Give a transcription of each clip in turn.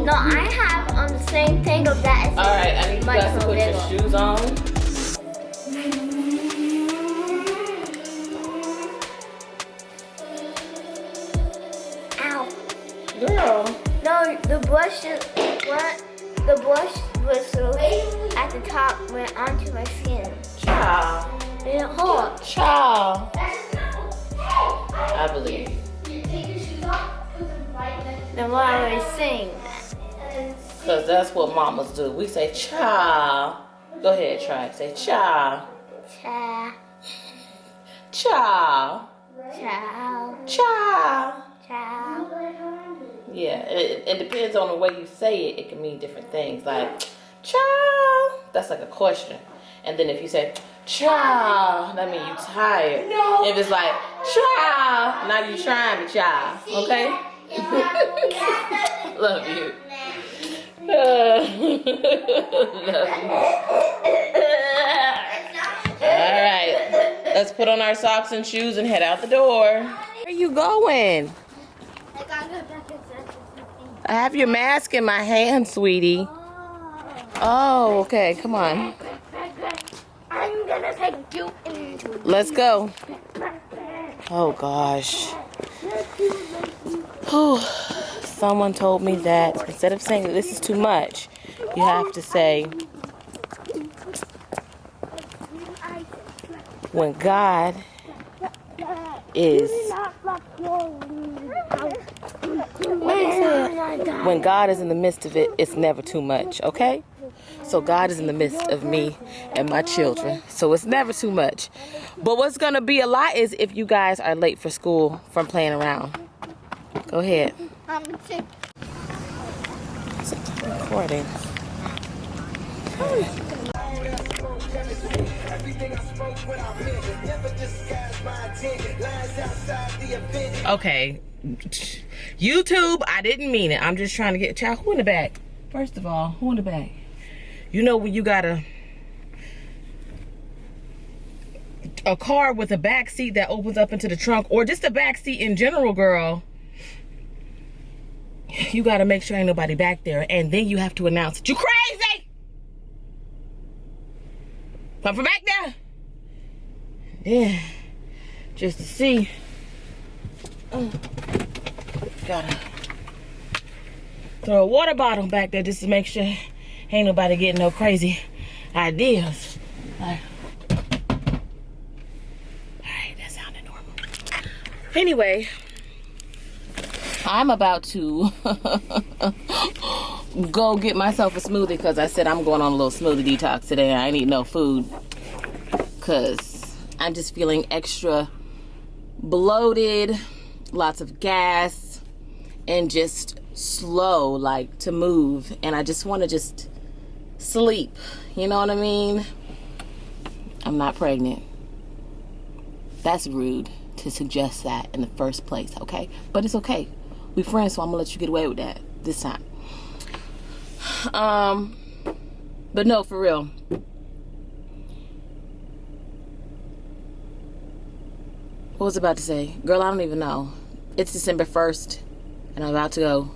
No, I have the same thing of that. Alright, I need you guys to put your shoes on. Ow. Girl. No, the brush bristle at the top went onto my skin. Child. It didn't hold. Child. I believe. Then what I would sing. Because that's what mamas do. We say, child. Go ahead, try it. Say, child. Child. Child. Child. Child. Child. Yeah, it depends on the way you say it. It can mean different things. Like, child. That's like a question. And then if you say, child, that means you tired. No. If it's like, child, now you trying to child. Okay? Love you. Love you. Alright. Let's put on our socks and shoes and head out the door. Where are you going? I have your mask in my hand, sweetie. Oh, okay. Come on. I'm gonna take you into. Let's go. Oh, gosh. Whew. Someone told me that instead of saying that this is too much, you have to say, when God is, when God is in the midst of it, it's never too much, okay? So God is in the midst of me and my children, so it's never too much. But what's gonna be a lot is if you guys are late for school from playing around. Go ahead. It's recording. Okay, YouTube, I didn't mean it. I'm just trying to get, child, who in the back? First of all, who in the back? You know when you got a car with a back seat that opens up into the trunk, or just a back seat in general, girl, you gotta make sure ain't nobody back there, and then you have to announce that you crazy. Come from back there. Yeah, just to see. Gotta throw a water bottle back there just to make sure ain't nobody getting no crazy ideas. Alright, that sounded normal. Anyway, I'm about to go get myself a smoothie because I said I'm going on a little smoothie detox today. I ain't eat no food because I'm just feeling extra bloated, lots of gas, and just slow, like, to move. And I just want to just sleep. You know what I mean? I'm not pregnant. That's rude to suggest that in the first place, okay? But it's okay. We friends, so I'm gonna let you get away with that this time. But no, for real. What was I about to say? Girl, I don't even know. It's December 1st, and I'm about to go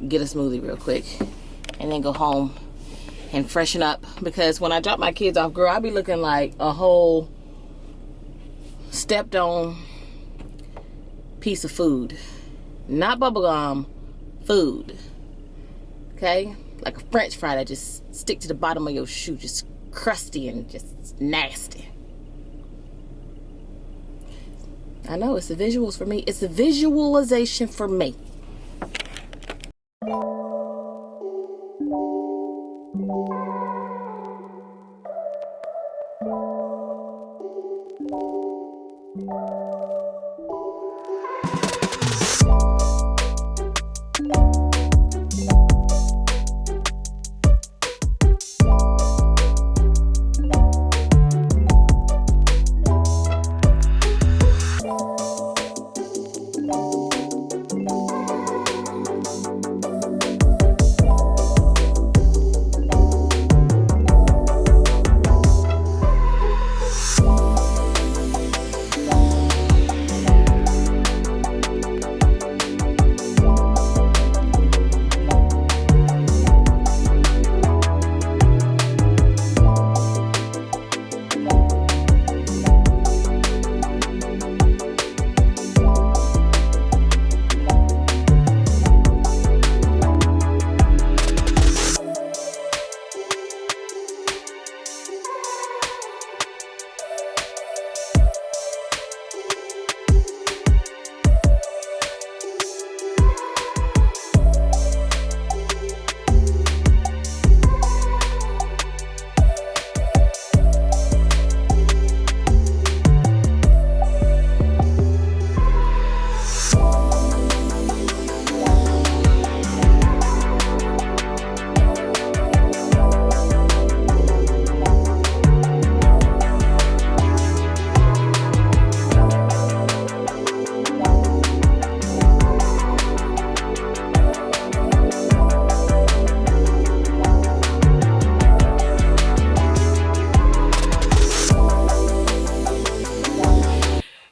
get a smoothie real quick, and then go home and freshen up, because when I drop my kids off, girl, I be looking like a whole stepped on piece of food. Not bubblegum, food. Okay? like a French fry that just stick to the bottom of your shoe, just crusty and just nasty. I know, it's the visuals for me. It's the visualization for me.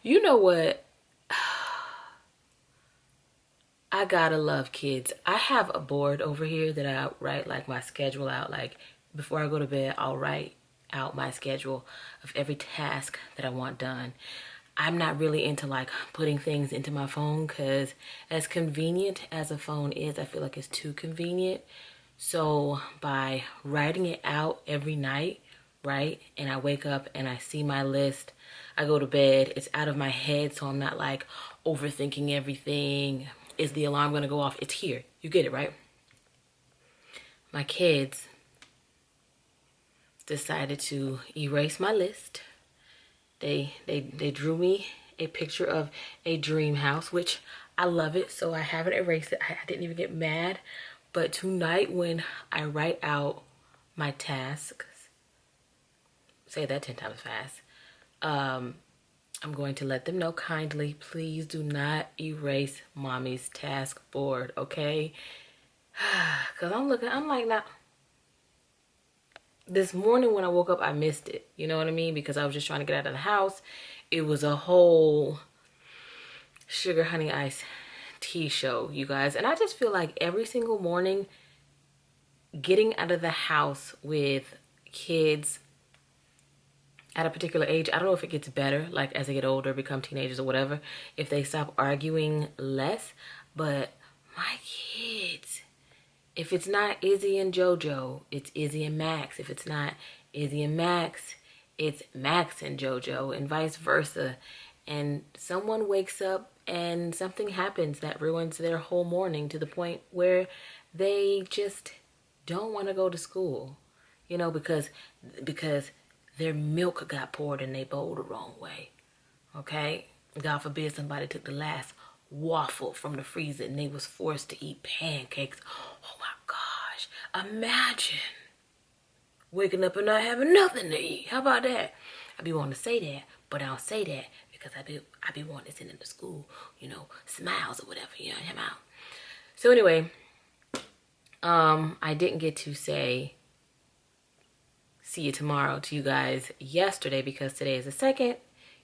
You know what? I gotta love kids. I have a board over here that I write like my schedule out. Like before I go to bed, I'll write out my schedule of every task that I want done. I'm not really into like putting things into my phone because as convenient as a phone is, I feel like it's too convenient. So by writing it out every night, right? And I wake up and I see my list. I go to bed. It's out of my head, so I'm not like overthinking everything. Is the alarm going to go off? It's here. You get it, right? My kids decided to erase my list. They drew me a picture of a dream house, which I love it, so I haven't erased it. I didn't even get mad. But tonight when I write out my tasks, say that 10 times fast, I'm going to let them know kindly, please do not erase mommy's task board, okay? Because I'm like, now, this morning when I woke up, I missed it. You know what I mean? Because I was just trying to get out of the house. It was a whole sugar honey ice tea show, you guys. And I just feel like every single morning, getting out of the house with kids at a particular age, I don't know if it gets better, like as they get older, become teenagers or whatever, if they stop arguing less. But my kids, if it's not Izzy and JoJo, it's Izzy and Max. If it's not Izzy and Max, it's Max and JoJo, and vice versa. And someone wakes up and something happens that ruins their whole morning to the point where they just don't want to go to school, you know, because their milk got poured in their bowl the wrong way, okay? God forbid somebody took the last waffle from the freezer and they was forced to eat pancakes. Oh my gosh, imagine waking up and not having nothing to eat. How about that? I be wanting to say that, but I don't say that because I be wanting to send them to school, you know, smiles or whatever, you know, him out. So anyway, I didn't get to say see you tomorrow to you guys yesterday because today is the 2nd.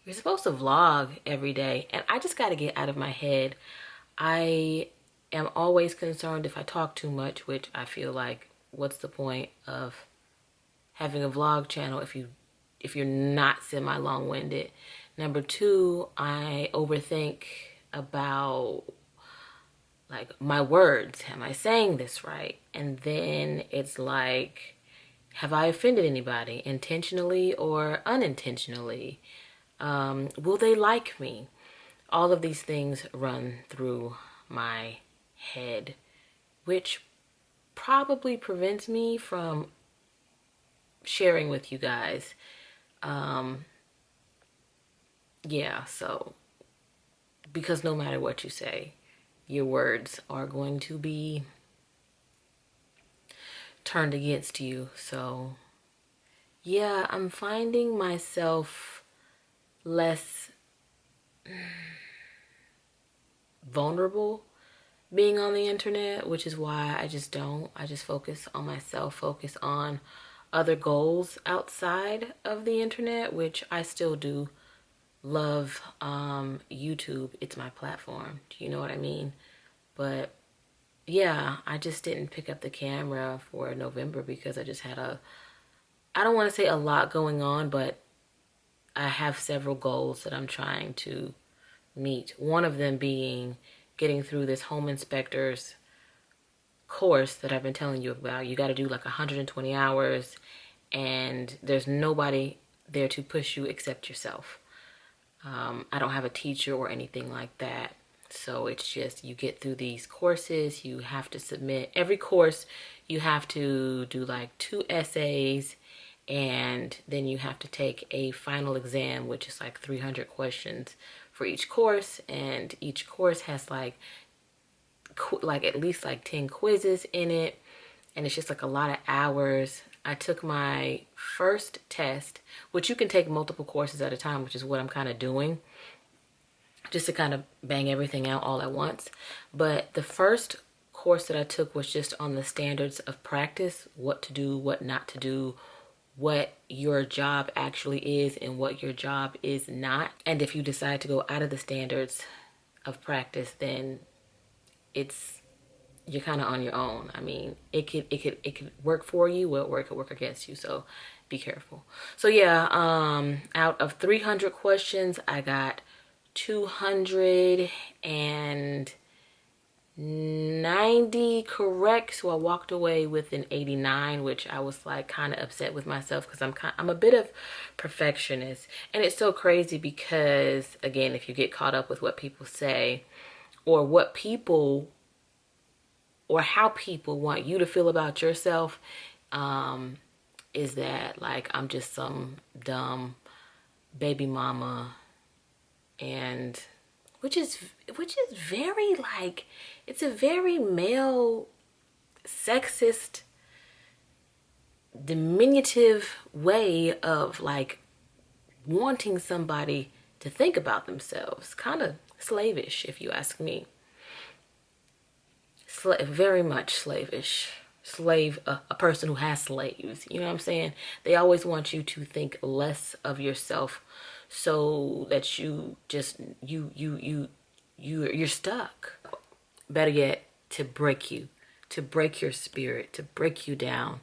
You're supposed to vlog every day, and I just got to get out of my head. I am always concerned if I talk too much, which I feel like what's the point of having a vlog channel if you're not semi-- Number 2, I overthink about like my words, am I saying this right? And then it's like, have I offended anybody intentionally or unintentionally? Will they like me? All of these things run through my head, which probably prevents me from sharing with you guys. Yeah, so because no matter what you say, your words are going to be turned against you. So yeah, I'm finding myself less vulnerable being on the internet, which is why I just focus on myself, focus on other goals outside of the internet, which I still do love. YouTube, it's my platform. Do you know what I mean? But yeah, I just didn't pick up the camera for November because I just had I don't want to say a lot going on, but I have several goals that I'm trying to meet. One of them being getting through this home inspector's course that I've been telling you about. You got to do like 120 hours and there's nobody there to push you except yourself. I don't have a teacher or anything like that. So it's just, you get through these courses, you have to submit, every course you have to do like 2 essays, and then you have to take a final exam, which is like 300 questions for each course, and each course has like at least like 10 quizzes in it, and it's just like a lot of hours. I took my first test, which you can take multiple courses at a time, which is what I'm kind of doing, just to kind of bang everything out all at once. But the first course that I took was just on the standards of practice, what to do, what not to do, what your job actually is and what your job is not. And if you decide to go out of the standards of practice, then you're kind of on your own. I mean, it could work for you, or it could work against you. So be careful. So yeah, out of 300 questions, I got 290 correct. So I walked away with an 89, which I was like kind of upset with myself because I'm a bit of perfectionist. And it's so crazy because, again, if you get caught up with what people say or what people or how people want you to feel about yourself, is that like I'm just some dumb baby mama, and which is very like, it's a very male, sexist, diminutive way of like wanting somebody to think about themselves. Kind of slavish, if you ask me. Very much slavish. A person who has slaves, you know what I'm saying? They always want you to think less of yourself so that you just you're stuck. Better yet, to break you, to break your spirit, to break you down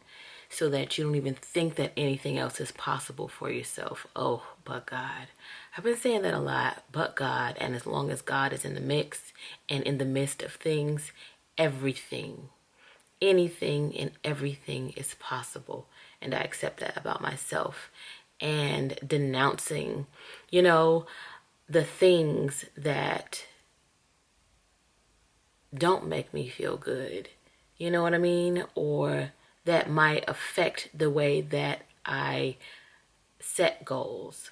so that you don't even think that anything else is possible for yourself. Oh, but God. I've been saying that a lot, but God. And as long as God is in the mix and in the midst of things, everything, anything and everything is possible. And I accept that about myself. And denouncing, you know, the things that don't make me feel good, you know what I mean? Or that might affect the way that I set goals.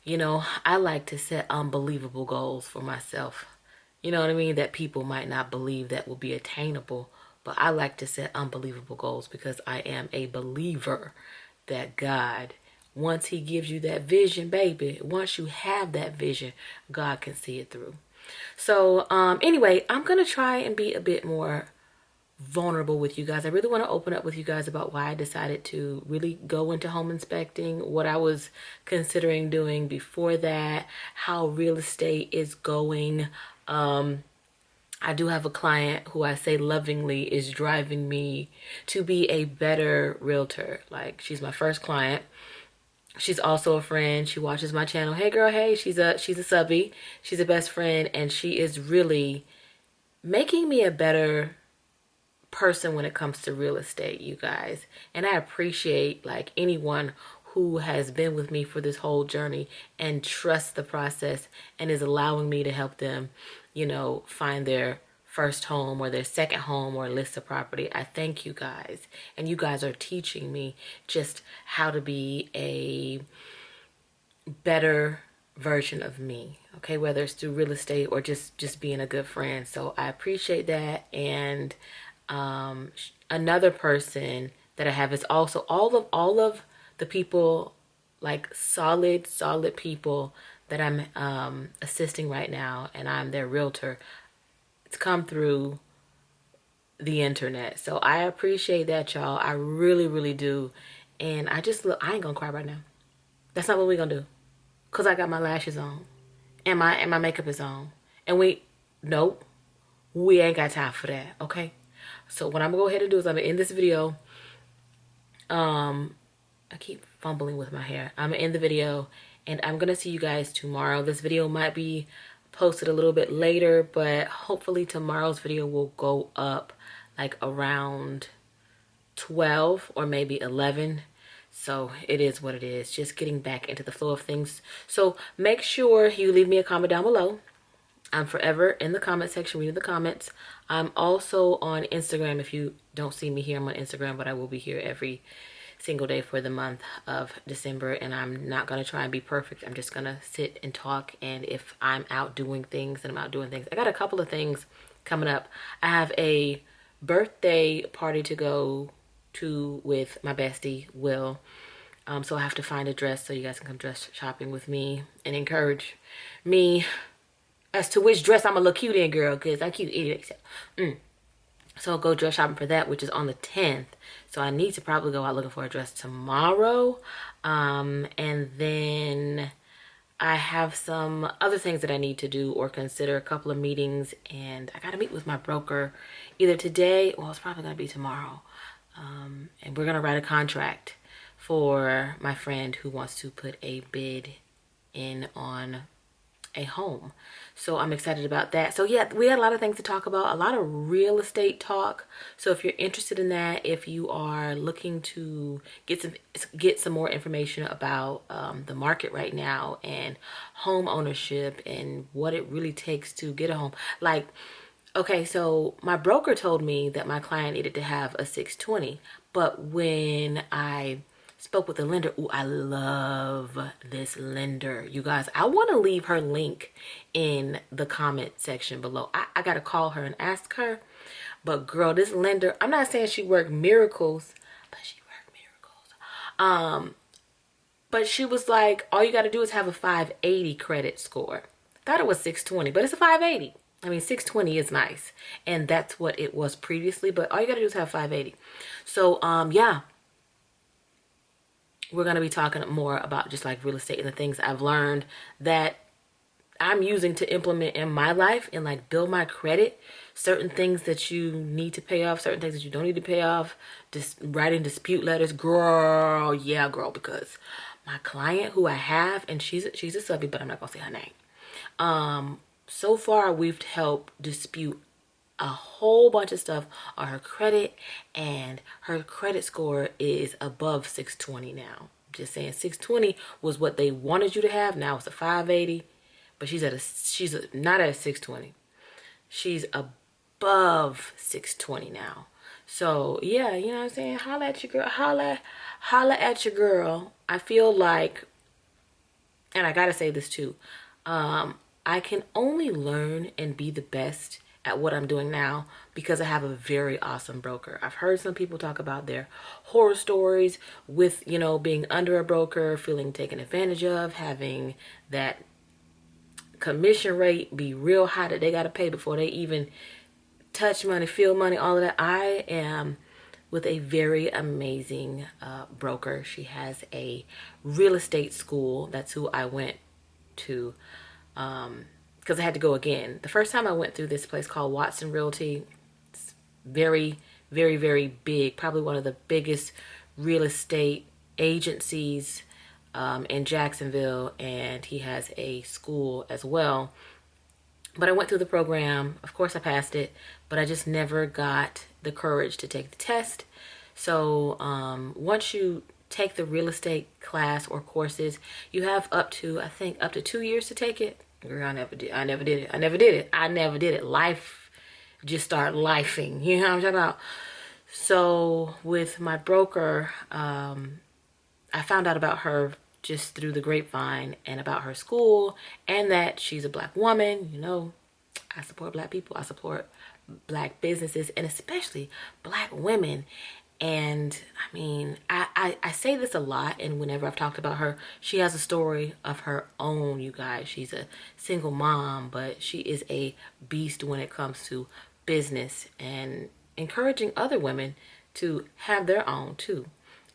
You know, I like to set unbelievable goals for myself. You know what I mean? That people might not believe that will be attainable. But I like to set unbelievable goals because I am a believer that God, once he gives you that vision, baby, once you have that vision, God can see it through. So anyway, I'm going to try and be a bit more vulnerable with you guys. I really want to open up with you guys about why I decided to really go into home inspecting, what I was considering doing before that, how real estate is going. I do have a client who I say lovingly is driving me to be a better realtor. Like, she's my first client. She's also a friend. She watches my channel. Hey girl, hey, she's a subby. She's a best friend, and she is really making me a better person when it comes to real estate, you guys. And I appreciate like anyone who has been with me for this whole journey and trusts the process and is allowing me to help them, you know, find their first home or their second home or list a property. I thank you guys. And you guys are teaching me just how to be a better version of me, okay, whether it's through real estate or just being a good friend. So I appreciate that. And another person that I have is also all of the people, like solid people that I'm assisting right now, and I'm their realtor. It's come through the internet. So I appreciate that, y'all. I really do. And I ain't gonna cry right now. That's not what we're gonna do. Cause I got my lashes on, and my makeup is on, and nope, we ain't got time for that. Okay, so what I'm gonna go ahead and do is I'm gonna end this video. I keep fumbling with my hair. I'm gonna end the video, and I'm gonna see you guys tomorrow. This video might be posted a little bit later, but hopefully tomorrow's video will go up like around 12 or maybe 11. So it is what it is, just getting back into the flow of things. So make sure you leave me a comment down below. I'm forever in the comment section, reading the comments. I'm also on Instagram. If you don't see me here, I'm on Instagram, but I will be here every single day for the month of December. And I'm not going to try and be perfect. I'm just going to sit and talk. And if I'm out doing things, then I'm out doing things. I got a couple of things coming up. I have a birthday party to go to with my bestie Will, so I have to find a dress so you guys can come dress shopping with me and encourage me as to which dress I'm gonna look cute in, girl, because I'm cute anyway. So I'll go dress shopping for that, which is on the 10th. So I need to probably go out looking for a dress tomorrow, and then I have some other things that I need to do or consider, a couple of meetings, and I gotta meet with my broker either today, well, it's probably gonna be tomorrow. And we're gonna write a contract for my friend who wants to put a bid in on a home. So I'm excited about that. So yeah, we had a lot of things to talk about, a lot of real estate talk. So if you're interested in that, if you are looking to get some more information about the market right now and home ownership and what it really takes to get a home, like, okay, so my broker told me that my client needed to have a 620, but when I spoke with the lender, ooh, I love this lender. You guys, I want to leave her link in the comment section below. I got to call her and ask her, but girl, this lender, I'm not saying she worked miracles, but she worked miracles. But she was like, all you got to do is have a 580 credit score. Thought it was 620, but it's a 580. I mean, 620 is nice, and that's what it was previously, but all you gotta do is have 580. So, yeah, we're gonna be talking more about just like real estate and the things I've learned that I'm using to implement in my life and like build my credit. Certain things that you need to pay off, certain things that you don't need to pay off, just writing dispute letters, girl, yeah, girl, because my client who I have, and she's a subby, but I'm not gonna say her name. So far, we've helped dispute a whole bunch of stuff on her credit, and her credit score is above 620 now. Just saying, 620 was what they wanted you to have. Now it's a 580, but she's not at a 620. She's above 620 now. So yeah, you know what I'm saying? Holla at your girl. Holla at your girl. I feel like, and I gotta say this too, I can only learn and be the best at what I'm doing now because I have a very awesome broker. I've heard some people talk about their horror stories with, you know, being under a broker, feeling taken advantage of, having that commission rate be real high that they got to pay before they even touch money, feel money, all of that. I am with a very amazing broker. She has a real estate school. That's who I went to, because I had to go again. The first time I went through this place called Watson Realty, it's very, very, very big, probably one of the biggest real estate agencies in Jacksonville, and he has a school as well. But I went through the program. Of course I passed it, but I just never got the courage to take the test. So once you take the real estate class or courses, you have up to, I think, up to 2 years to take it. Girl, I never did it. Life just started lifing. You know what I'm talking about? So with my broker, I found out about her just through the grapevine and about her school and that she's a black woman. You know, I support black people. I support black businesses and especially black women. And I mean, I say this a lot, and whenever I've talked about her, she has a story of her own, you guys. She's a single mom, but she is a beast when it comes to business and encouraging other women to have their own too,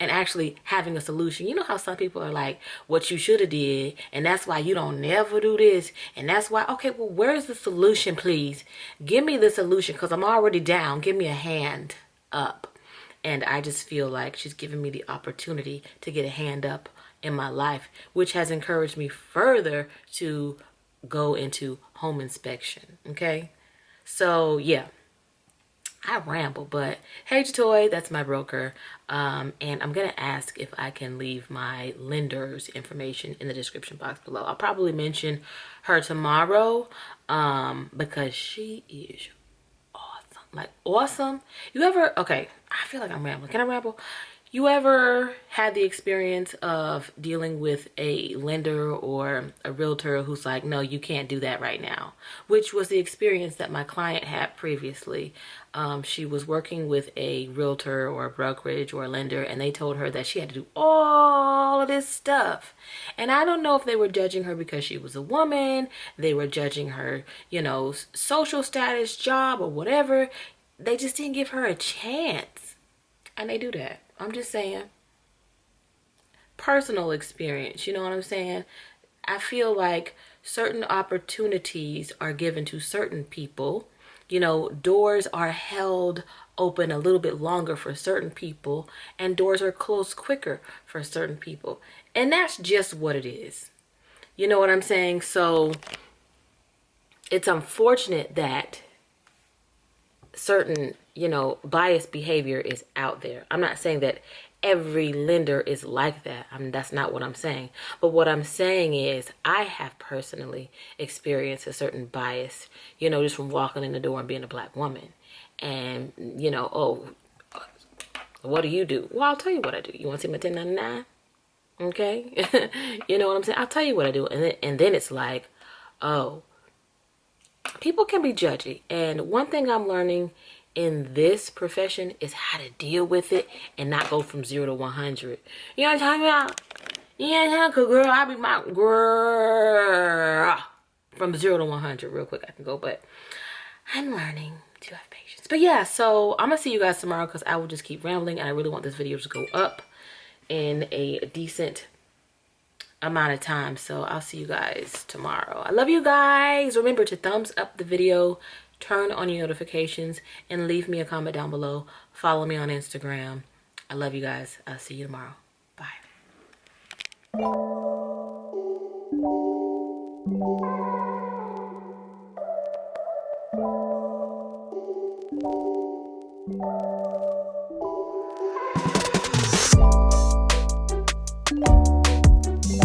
and actually having a solution. You know how some people are like, what you should have did, and that's why you don't never do this, and that's why, okay, well, where's the solution, please? Give me the solution, because I'm already down. Give me a hand up. And I just feel like she's given me the opportunity to get a hand up in my life, which has encouraged me further to go into home inspection, okay? So, yeah. I ramble, but hey, Jatoy, that's my broker. And I'm going to ask if I can leave my lender's information in the description box below. I'll probably mention her tomorrow because she is awesome. Like, awesome. You ever, okay, I feel like I'm rambling. Can I ramble? You ever had the experience of dealing with a lender or a realtor who's like, no, you can't do that right now? Which was the experience that my client had previously. She was working with a realtor or a brokerage or a lender, and they told her that she had to do all of this stuff. And I don't know if they were judging her because she was a woman. They were judging her, you know, social status, job, or whatever. They just didn't give her a chance. And they do that. I'm just saying. Personal experience, you know what I'm saying? I feel like certain opportunities are given to certain people. You know, doors are held open a little bit longer for certain people, and doors are closed quicker for certain people. And that's just what it is. You know what I'm saying? So it's unfortunate that certain, you know, biased behavior is out there. I'm not saying that every lender is like that. I mean, that's not what I'm saying. But what I'm saying is I have personally experienced a certain bias, you know, just from walking in the door and being a black woman. And, you know, oh, what do you do? Well, I'll tell you what I do. You want to see my 1099? Okay. You know what I'm saying? I'll tell you what I do. And then it's like, oh, people can be judgy. And one thing I'm learning in this profession is how to deal with it and not go from 0 to 100. You know what I'm talking about? Yeah, girl, I be my girl. From 0 to 100 real quick I can go, but I'm learning to have patience. But yeah, so I'm gonna see you guys tomorrow because I will just keep rambling, and I really want this video to go up in a decent amount of time. So I'll see you guys tomorrow. I love you guys. Remember to thumbs up the video, turn on your notifications, and leave me a comment down below. Follow me on Instagram. I love you guys. I'll see you tomorrow. Bye.